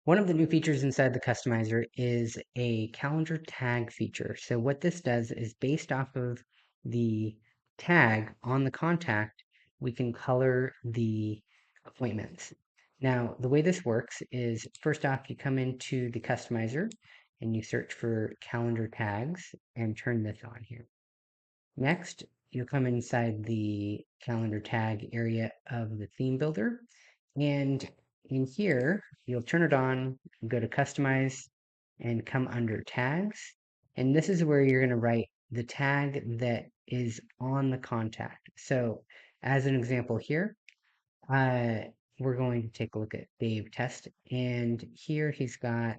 One of the new features inside the customizer is a calendar tag feature. So what this does is based off of the tag on the contact, we can color the appointments. Now, the way this works is first off, you come into the customizer and you search for calendar tags and turn this on here. Next, you'll come inside the calendar tag area of the theme builder. And in here, you'll turn it on, go to customize, and come under tags. And this is where you're going to write the tag that is on the contact. So as an example here, uh, we're going to take a look at Dave Test. And here he's got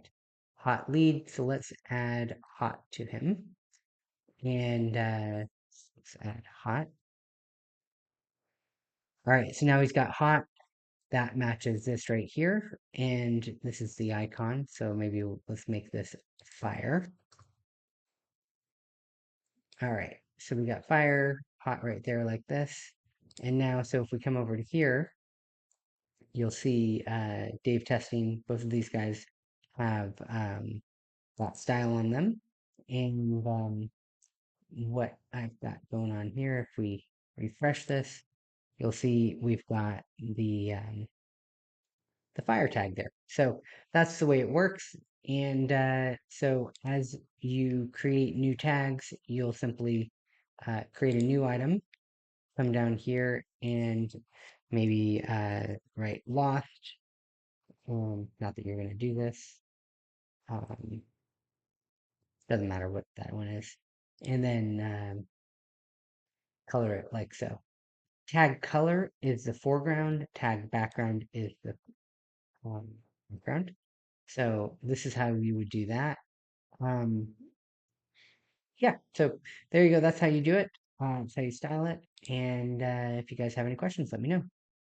hot lead. So let's add hot to him. And let's add hot. All right, so now he's got hot. That matches this right here. And this is the icon. So maybe let's make this fire. All right, so we got fire, hot right there like this. And now, so if we come over to here, you'll see Dave testing. Both of these guys have that style on them. And what I've got going on here, if we refresh this, you'll see we've got the fire tag there. So that's the way it works. And so as you create new tags, you'll simply create a new item, come down here and maybe write lost. Not that you're going to do this. Um, doesn't matter what that one is. And then color it like so. Tag color is the foreground. Tag background is the background. So this is how you would do that. Um, yeah, so there you go. That's how you do it. That's how you style it. And if you guys have any questions, let me know.